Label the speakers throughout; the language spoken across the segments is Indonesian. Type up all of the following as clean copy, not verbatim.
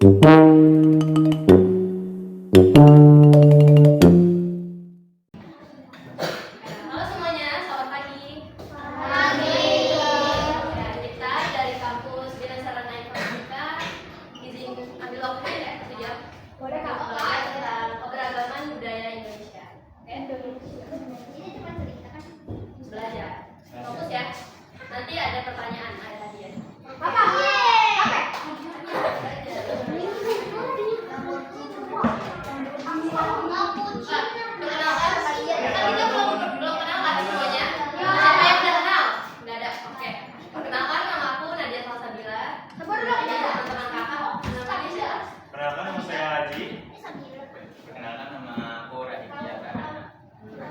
Speaker 1: semuanya, selamat pagi. Pagi. Ya, kita dari kampus Bina Sarana Informatika izin ambil waktunya ya, 1 jam. Boleh Kak. Belajar tentang keberagaman budaya Indonesia. Oke? Ini cuma cerita kan? Belajar. Fokus ya. Nanti ada pertanyaan, ada hadiah. Apa?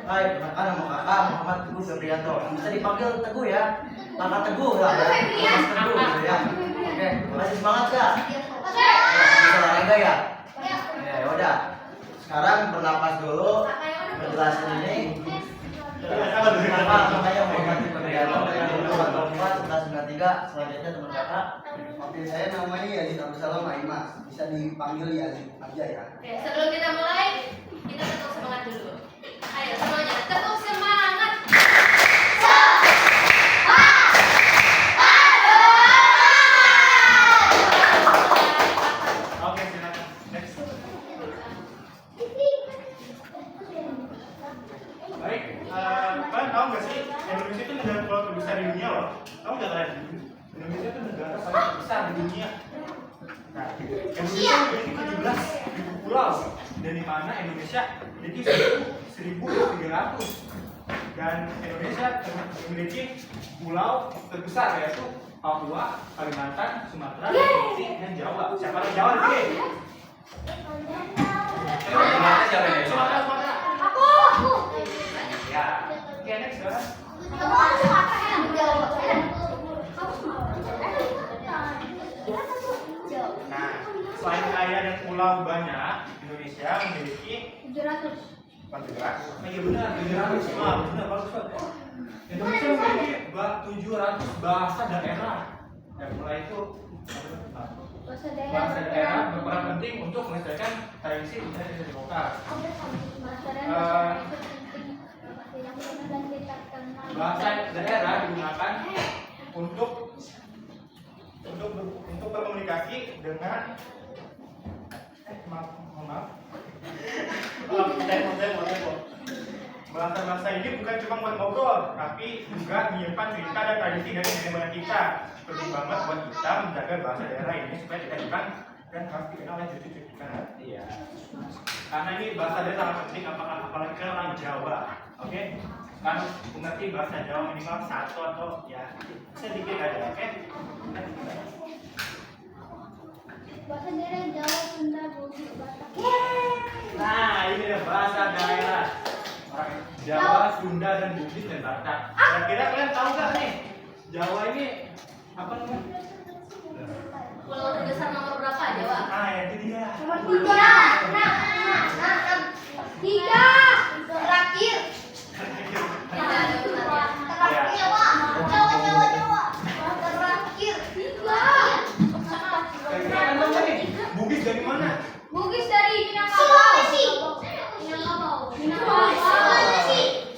Speaker 2: Hai, perkenalkan nama kakak Muhammad Teguh Febrianto. Bisa dipanggil Teguh ya. Kakak Teguh lah ya. Mas Teguh gitu ya. Oke, masih semangat kak? Bisa olahraga ya? Ya udah. Sekarang bernapas dulu. Penjelasan ini. Kakak namanya Muhammad Teguh Febrianto dengan nomor 4 selanjutnya teman kakak.
Speaker 3: Oke, saya namanya Yazid Abdussalam Aimas. Bisa dipanggil Yazid aja ya.
Speaker 1: Oke, sebelum kita mulai, kita tepuk semangat dulu. Ayo semuanya, tepuk semangat.
Speaker 4: Oke, silakan. Next. Baik, kalian tahu nggak sih Indonesia itu negara pulau terbesar di dunia loh. Tahu nggak kalian? Indonesia itu negara paling terbesar di dunia. Nah, Indonesia memiliki 17.000 pulau dan di mana Indonesia memiliki 1.300 dan Indonesia memiliki pulau terbesar yaitu Papua, Kalimantan, Sumatera, Sulawesi, dan Jawa. Siapa yang Jawa di sini? Sumatera. Ya. Oke, next sekarang. Nah, selain kaya dan pulau banyak, Indonesia memiliki
Speaker 1: 700.
Speaker 4: Nah, iya benar, 700. Benar, bagus banget. Indonesia memiliki 700 bahasa daerah. Dan mulai itu bahasa daerah berperan penting untuk melestarikan tradisi budaya dan lokal. Bahasa daerah digunakan untuk berkomunikasi dengan maaf. Bahasa ini bukan cuma buat ngobrol, tapi juga menyimpan cerita dan tradisi dari nenek moyang kita. Penting banget buat kita menjaga bahasa daerah ini supaya kita dikenal dan harus dikenal oleh cucu kita. Iya. Karena ini bahasa daerah sangat penting, apalagi kan orang Jawa, oke? Kan mengerti bahasa Jawa minimal 1 atau ya sedikit aja, oke?
Speaker 5: Bahasa daerah Jawa, Sunda, Bugis, Batak.
Speaker 4: Nah, ini ada bahasa daerah orang Jawa, Sunda, dan Bugis dan Batak. Kira-kira kalian tahu nggak nih Jawa ini apa namanya?
Speaker 1: Pulau terbesar nomor berapa Jawa?
Speaker 4: Ah, ya itu dia.
Speaker 5: Nomor 3. Tiga. Terakhir. Terakhir. 3.
Speaker 4: Kira-kira kalian tahu nggak nih Bugis dari mana?
Speaker 5: Bugis dari Minangkabau. Sulawesi.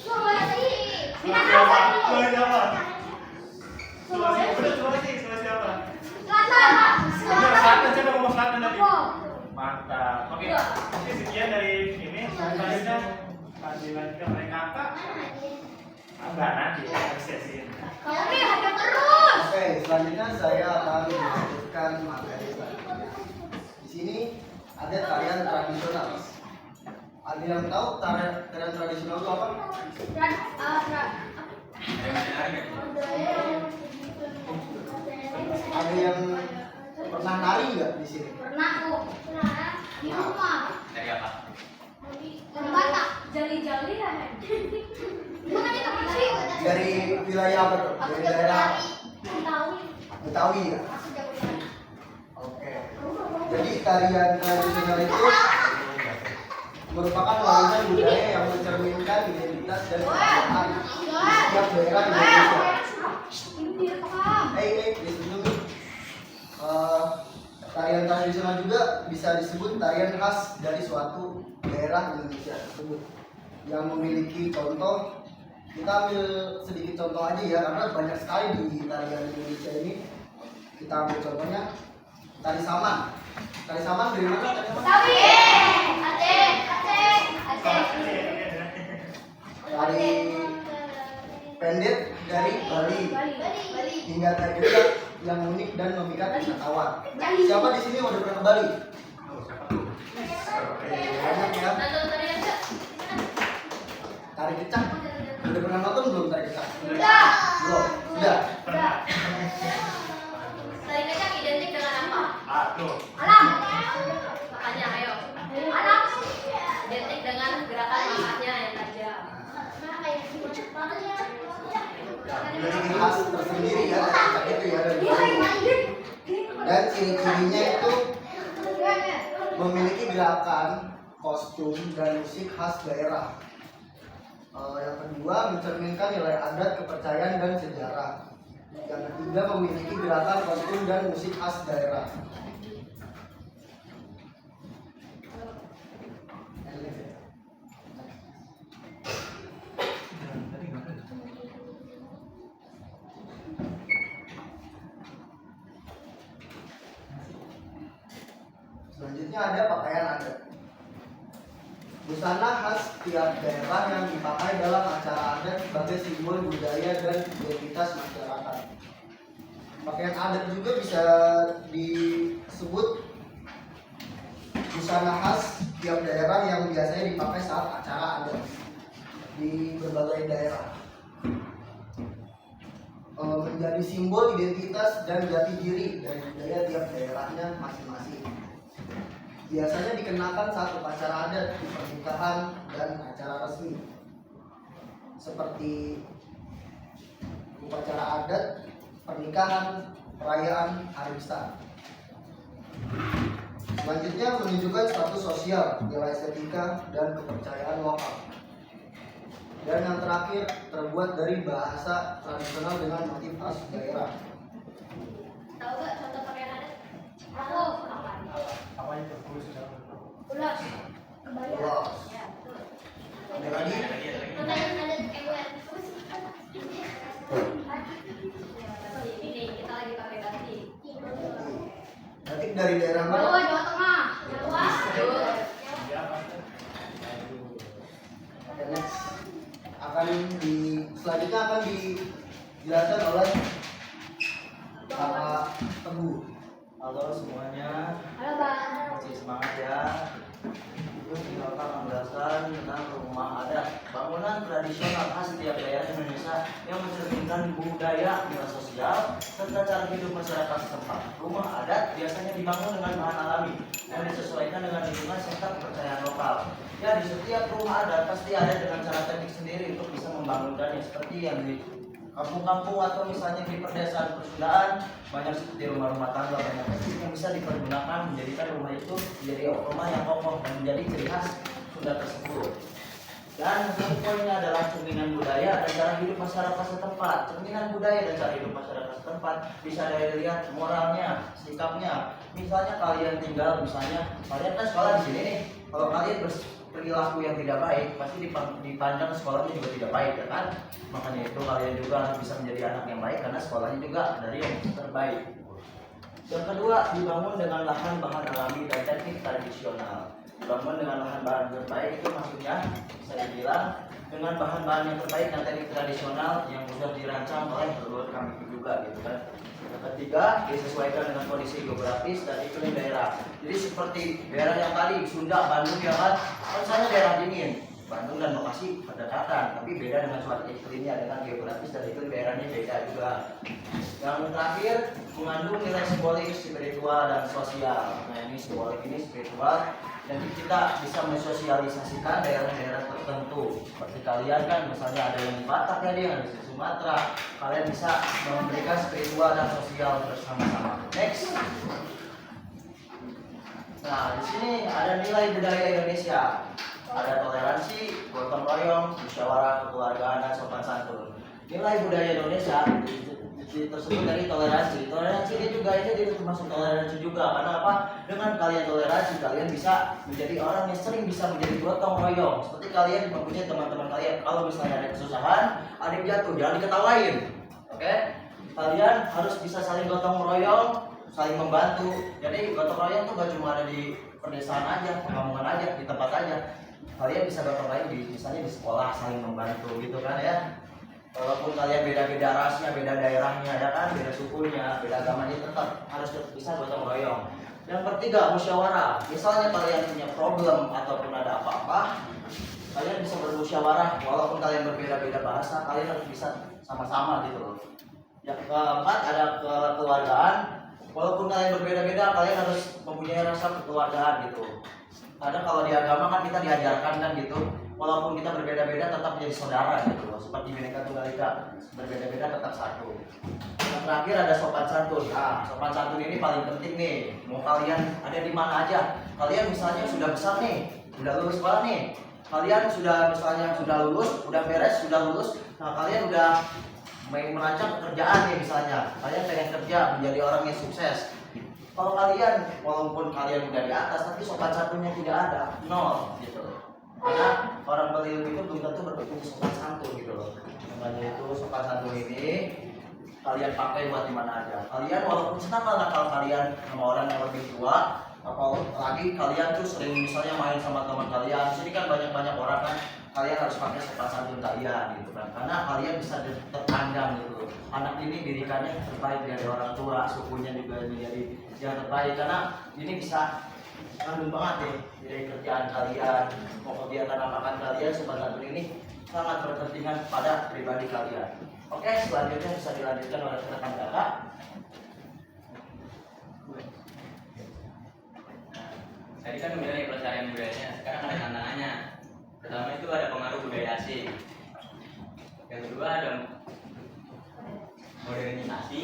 Speaker 5: Sulawesi.
Speaker 4: Jawa. Sulawesi apa?
Speaker 5: Selatan.
Speaker 4: Selatan, saya ngomong selatan tadi. Mantap. Oke, sekian dari ini. Selanjutnya dilanjutkan oleh kakak. Enggak, nanti sesi ini.
Speaker 5: Oke, ada terus.
Speaker 3: Oke, selanjutnya saya akan melanjutkan materi selanjutnya. Di sini ada tarian tradisional. Ada yang tahu tarian tradisional itu apa? Ada yang pernah nari nggak di sini?
Speaker 5: Pernah tuh. Di rumah.
Speaker 4: Dari apa?
Speaker 5: Dari Batak. Jali-jali ya. Makanya teman sih.
Speaker 3: Dari wilayah apa tuh? Dari daerah Betawi ya? Oke. Jadi tarian tradisional itu merupakan warisan budaya yang mencerminkan identitas dan kebudayaan setiap daerah di Indonesia. Listen to me. Tarian tradisional juga bisa disebut tarian khas dari suatu daerah Indonesia tersebut yang memiliki contoh. Kita ambil sedikit contoh aja ya, karena banyak sekali di tarian Indonesia ini. Kita ambil contohnya tari saman. Tari saman dari mana? Tari saman? Tari pendek dari Bali. Hingga tari kecak yang unik dan memikat wisatawan. Siapa di sini udah pernah ke Bali?
Speaker 4: Oh, siapa tuh?
Speaker 3: Oke, banyak ya.
Speaker 1: Nonton tadi aja.
Speaker 3: Tari kecak. Udah pernah nonton belum tari kecak?
Speaker 5: Udah.
Speaker 3: Belum. Sudah.
Speaker 4: Pernah.
Speaker 1: Tari kecak identik dengan apa?
Speaker 4: Tuh.
Speaker 1: Makanya ayo. Identik dengan gerakan makanya yang tajam.
Speaker 3: Ciri khas tersendiri ya dari kecak itu ya dari Bali. Dan ciri-cirinya itu memiliki gerakan, kostum, dan musik khas daerah. Yang kedua, mencerminkan nilai adat, kepercayaan, dan sejarah. Yang ketiga, memiliki gerakan, kostum, dan musik khas daerah. Selanjutnya ada pakaian adat. Busana khas tiap daerah yang dipakai dalam acara adat sebagai simbol budaya dan identitas masyarakat. Pakaian adat juga bisa disebut busana khas tiap daerah yang biasanya dipakai saat acara adat di berbagai daerah. Menjadi simbol identitas dan jati diri dari budaya tiap daerahnya masing-masing. Biasanya dikenakan saat upacara adat di pernikahan dan acara resmi, seperti upacara adat, pernikahan, perayaan hari besar. Selanjutnya menunjukkan status sosial, nilai estetika, dan kepercayaan lokal. Dan yang terakhir terbuat dari bahasa tradisional dengan motif khas daerah.
Speaker 1: Tahu gak contoh pakaian adat? Aku apa?
Speaker 4: Apa itu? Ulos.
Speaker 5: Ulos.
Speaker 3: Ulos.
Speaker 1: Ya, betul.
Speaker 3: Ada lagi?
Speaker 1: Pakaian adat kewer. Ini kita lagi pakai ganti.
Speaker 3: Batik dari daerah mana?
Speaker 5: Jawa, Jawa Tengah.
Speaker 1: Jawa.
Speaker 3: Oke, next. Selanjutnya akan dijelaskan oleh Pak Teguh.
Speaker 2: Halo semuanya,
Speaker 5: Halo, Bang.
Speaker 2: masih semangat ya. Itu tinggal akan menjelaskan tentang rumah adat, bangunan tradisional khas setiap daerah Indonesia yang mencerminkan budaya, nilai sosial, serta cara hidup masyarakat setempat. Rumah adat biasanya dibangun dengan bahan alami yang disesuaikan dengan lingkungan serta kepercayaan lokal. Ya, di setiap rumah adat pasti ada dengan cara teknik sendiri untuk bisa membangunkannya, seperti yang di kampung-kampung atau misalnya di perdesaan persundaan, banyak seperti rumah-rumah tangga banyak yang bisa dipergunakan menjadikan rumah itu menjadi rumah yang kokoh dan menjadi ciri khas Sunda tersebut. Dan satu poinnya adalah cerminan budaya dan cara hidup masyarakat setempat. Cerminan budaya dan cara hidup masyarakat setempat bisa dilihat moralnya, sikapnya. Misalnya kalian tinggal, misalnya kalian kan sekolah di sini nih. Kalau kalian perilaku yang tidak baik, pasti dipandang sekolahnya juga tidak baik, ya kan? Makanya itu kalian juga harus bisa menjadi anak yang baik karena sekolahnya juga dari yang terbaik. Yang kedua, dibangun dengan lahan bahan alami dan teknik tradisional. Dibangun dengan lahan-bahan terbaik itu maksudnya bisa dibilang dengan bahan-bahan yang terbaik dan teknik tradisional yang sudah dirancang oleh leluhur kami juga gitu kan. Yang ketiga, disesuaikan dengan kondisi geografis dan iklim daerah. Jadi seperti daerah yang tadi Sunda, Bandung ya kan, misalnya daerah dingin. Bandung dan Bekasi berdekatan, tapi beda dengan suatu iklimnya, dengan geografis dan iklim daerahnya beda juga. Yang terakhir, mengandung nilai simbolik, spiritual dan sosial. Nah ini simbolik, ini spiritual. Dan kita bisa mensosialisasikan daerah-daerah tertentu. Seperti kalian kan, misalnya ada yang di Batak ya, dia ada di Sumatera. Kalian bisa memberikan spiritual dan sosial bersama-sama. Next. Nah di sini ada nilai budaya Indonesia. Ada toleransi, gotong royong, musyawarah, kekeluargaan, dan sopan santun. Nilai budaya Indonesia tersebut dari toleransi. Toleransi ini juga juga ini termasuk toleransi juga. Karena apa? Dengan kalian toleransi, kalian bisa menjadi orang yang sering bisa menjadi gotong royong. Seperti kalian mempunyai teman-teman kalian, kalau misalnya ada kesusahan, ada yang jatuh, jangan diketawain. Oke? Kalian harus bisa saling gotong royong, saling membantu. Jadi gotong royong tuh gak cuma ada di pedesaan aja, pengamungan aja, di tempat aja. Kalian bisa gotong royong di misalnya di sekolah, saling membantu gitu kan ya. Walaupun kalian beda-beda rasnya, beda daerahnya, ya kan, beda sukunya, beda agamanya, tetap harus bisa gotong royong. Yang ketiga, musyawarah. Misalnya kalian punya problem ataupun ada apa-apa, kalian bisa bermusyawarah. Walaupun kalian berbeda-beda bahasa, kalian harus bisa sama-sama gitu loh. Yang keempat, ada kekeluargaan. Walaupun kalian berbeda-beda, kalian harus mempunyai rasa kekeluargaan gitu. Karena kalau di agama kan kita diajarkan kan gitu, walaupun kita berbeda-beda tetap menjadi saudara gitu loh. Seperti Bhinneka Tunggal Ika, berbeda-beda tetap satu. Yang terakhir ada sopan santun. Nah, sopan santun ini paling penting nih. Mau kalian ada di mana aja, kalian misalnya sudah besar nih, sudah lulus sekolah nih, kalian sudah misalnya sudah lulus, sudah beres, sudah lulus, nah kalian udah merancang pekerjaan nih misalnya, kalian pengen kerja menjadi orang yang sukses. Kalau kalian, walaupun kalian udah di atas, tapi sopan santunnya tidak ada, nol gitu. Karena orang berilmu itu belum tentu berpunya sopan santun gitu loh. Makanya itu sopan santun ini kalian pakai buat dimana aja. Kalian walaupun nakal kalian sama orang yang lebih tua, apalagi kalian tuh sering misalnya main sama teman kalian. Di sini kan banyak orang kan. Kalian harus pakai sopan santun kalian gitu kan. Karena kalian bisa terpandang gitu loh. Anak ini didikannya terbaik dari orang tua, sukunya juga menjadi yang terbaik. Karena ini bisa ngandung banget nih dari kerjaan kalian, mau kegiatan apakan kalian, sopan santun ini sangat berkepentingan pada pribadi kalian. Oke, selanjutnya bisa dilanjutkan oleh rekan kakak.
Speaker 6: Tadi kan udah nih pelestarian budayanya, sekarang ada tantangannya. Pertama itu ada pengaruh budaya asing. Yang kedua ada modernisasi.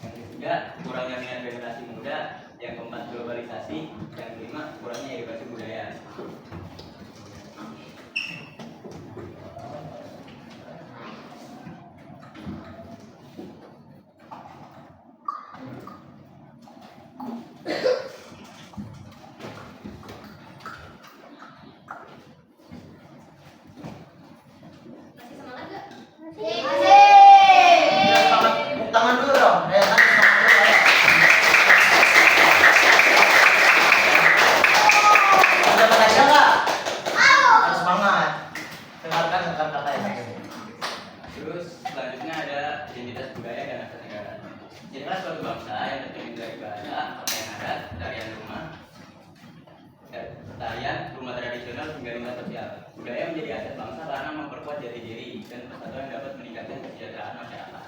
Speaker 6: Yang ketiga kurangnya minat generasi muda. Yang keempat globalisasi. Yang kelima kurangnya edukasi budaya.
Speaker 1: Masih semangat gak?
Speaker 2: Tepuk tangan dulu dong. Ada mengajar nggak? Harus semangat. Dengarkan rekan kakak ini.
Speaker 6: Terus selanjutnya ada identitas budaya dan akar negara. Cirilah suatu bangsa yang terdiri dari bahasa, pakaian adat, tarian rumah, tarian rumah tradisional hingga rumah sosial. Budaya menjadi aset bangsa karena memperkuat jati diri dan persatuan dapat meningkatkan kesejahteraan masyarakat.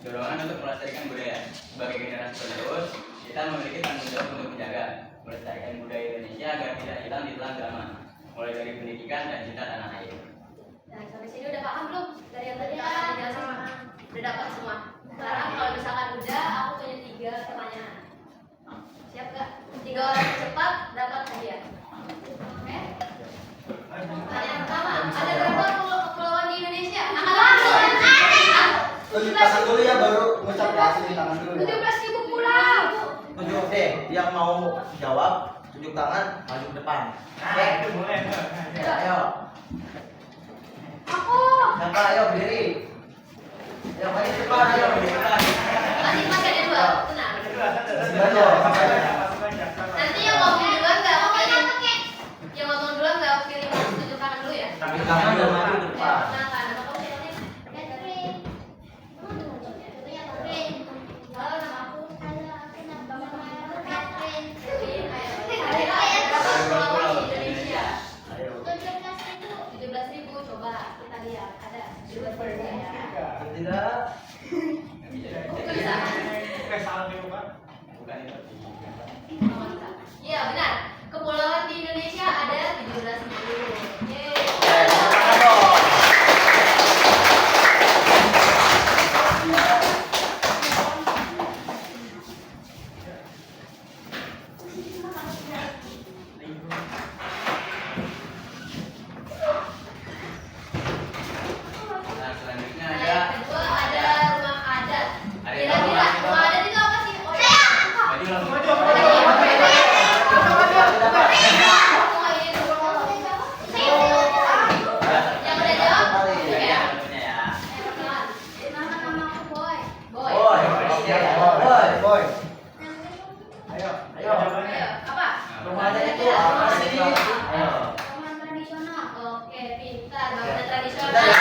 Speaker 6: Dorongan untuk melestarikan budaya. Sebagai generasi penerus, kita memiliki tanggung jawab untuk menjaga, melestarikan budaya Indonesia agar tidak hilang di telan zaman, mulai dari pendidikan dan cinta tanah air.
Speaker 1: Nah, sampai sini udah paham belum? Dari yang tadi kakak dijelasin udah dapat semua. Sekarang kalau misalkan udah, aku punya 3 pertanyaan. Siap gak? 3 orang cepat dapat hadiah. Oke? Pertanyaan pertama, ada berapa kepulauan di Indonesia? Angkat langsung.
Speaker 3: Tunjuk tangan dulu ya, baru ngucap kasih tangan dulu ya.
Speaker 1: 17.000 pulau.
Speaker 2: Tunjuk deh, yang mau jawab tunjuk tangan maju ke depan.
Speaker 4: Nah, itu boleh.
Speaker 2: Ya, ayo.
Speaker 1: Aku.
Speaker 2: Siapa? Ayo berdiri. Ayo maju ke depan, ayo.
Speaker 1: Masih ada 2. Tenang. Nanti yang ngomong duluan nggak aku pilih. Yang ngomong duluan nggak aku pilih. Tunjuk tangan dulu ya.
Speaker 2: Tunjuk tangan dan maju ke depan.
Speaker 1: Nah, kan apa kamu pilihnya? Halo, nama aku.
Speaker 2: Ayo.
Speaker 1: 17.000, coba kita lihat ada 17.000 ya.
Speaker 2: Tidak.
Speaker 1: Bisa.
Speaker 4: Salah nih, Pak.
Speaker 6: Bukan itu.
Speaker 2: Namanya itu apa sih? Ayo.
Speaker 5: Taman tradisional.
Speaker 1: Oke, pintar. Bangunan
Speaker 2: Sudah
Speaker 1: tradisional.
Speaker 2: ya.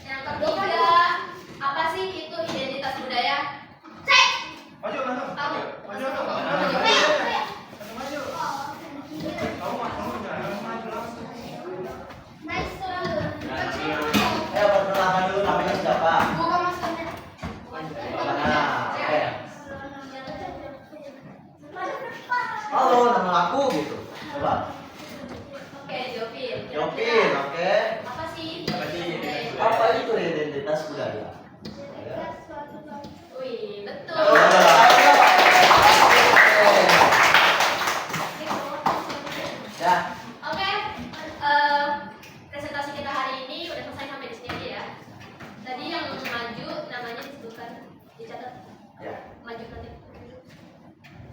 Speaker 1: Yang ketiga, apa sih itu identitas budaya?
Speaker 4: Maju langsung.
Speaker 1: Tahu?
Speaker 4: Maju langsung. Maju. Kamu jangan maju langsung.
Speaker 5: Nice.
Speaker 2: Ayo perkenalan dulu namanya siapa?
Speaker 5: Buka maskernya.
Speaker 2: Nah, oke. Halo, nama aku gitu. Coba.
Speaker 1: Oke, Jovin.
Speaker 2: Yopin, oke.
Speaker 1: Apa sih?
Speaker 6: Apa sih identitas budaya?
Speaker 2: Apa itu identitas budaya?
Speaker 1: Wih, betul.
Speaker 2: Ya,
Speaker 1: Oke, presentasi kita hari ini udah selesai sampai di sini aja ya. Tadi yang maju namanya disebutkan, dicatat.
Speaker 2: ya,
Speaker 1: Maju nanti.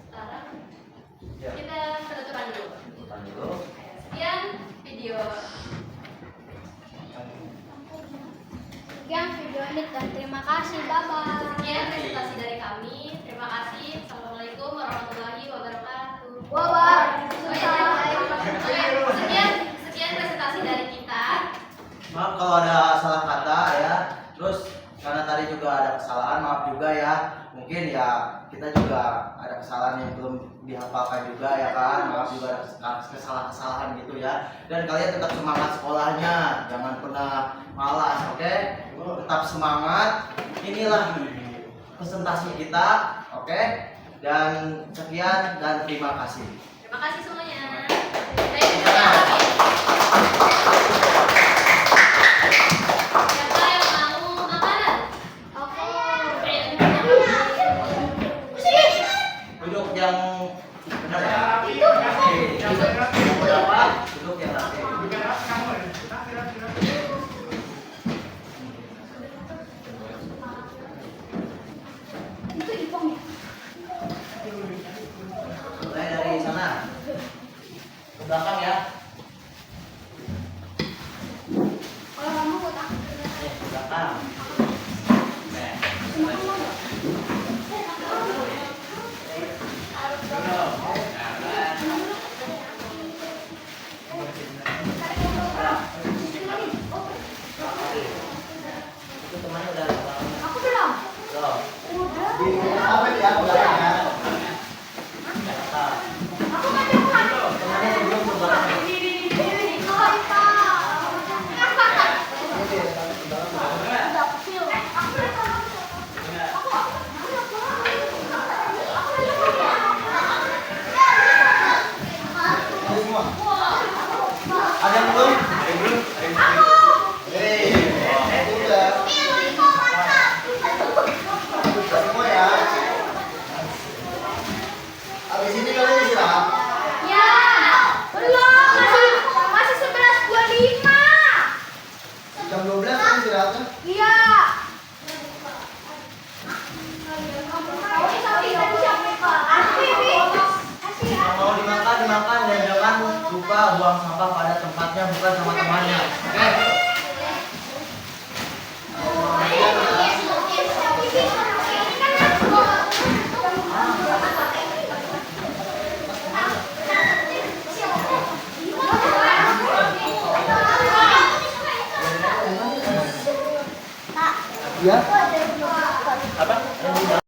Speaker 1: Sekarang
Speaker 2: ya.
Speaker 1: kita penutupan dulu.
Speaker 2: Bukan dulu.
Speaker 1: Sekian video.
Speaker 5: Sekian video ini dan terima kasih. Bye-bye.
Speaker 1: Sekian presentasi dari kami. Terima kasih. Assalamualaikum warahmatullahi wabarakatuh. Sekian presentasi dari kita.
Speaker 2: Maaf kalau ada salah kata ya. Terus karena tadi juga ada kesalahan, maaf juga ya. Mungkin ya kita juga ada kesalahan yang belum dihafalkan juga ya kan. Maaf juga ada kesalahan-kesalahan gitu ya. Dan kalian tetap semangat sekolahnya, jangan pernah malas, oke? Tetap semangat. Inilah presentasi kita, oke? Dan sekian dan terima kasih.
Speaker 1: Terima kasih semuanya. Baik, siapa yang mau makanan?
Speaker 2: Duduk yang benar ya.
Speaker 4: Rapi, rapi. Yang rapi.
Speaker 2: Berapa? Duduk yang rapi.
Speaker 4: Bukan rapi kamu. Rapi, rapi, rapi.
Speaker 5: Itu Ipong ya?
Speaker 2: Mulai dari sana. Ke belakang ya.
Speaker 5: Kalau kamu buat aku.
Speaker 2: Nih, ke belakang. Itu temannya udah ke belakang.
Speaker 5: Aku belum.
Speaker 2: Belum.
Speaker 3: Di apa ya belakangnya?
Speaker 2: Belakang.
Speaker 5: Aku kan depan.
Speaker 2: Temannya sebelum ke belakang.
Speaker 5: Udah kecil. Aku depan.
Speaker 3: Ini semua.
Speaker 2: Ada yang belum?
Speaker 3: Hei, udah. Semua ya. Habis ini kalian istirahat.
Speaker 5: Ya. Belum. Masih 11.25.
Speaker 3: Jam 12 kan istirahatnya.
Speaker 5: Iya. Ini sampai tadi siapa, Pak?
Speaker 2: Yang mau dimakan, dimakan dan jangan lupa buang sampah pada tempatnya, bukan sama temannya. Oke?
Speaker 3: Ya.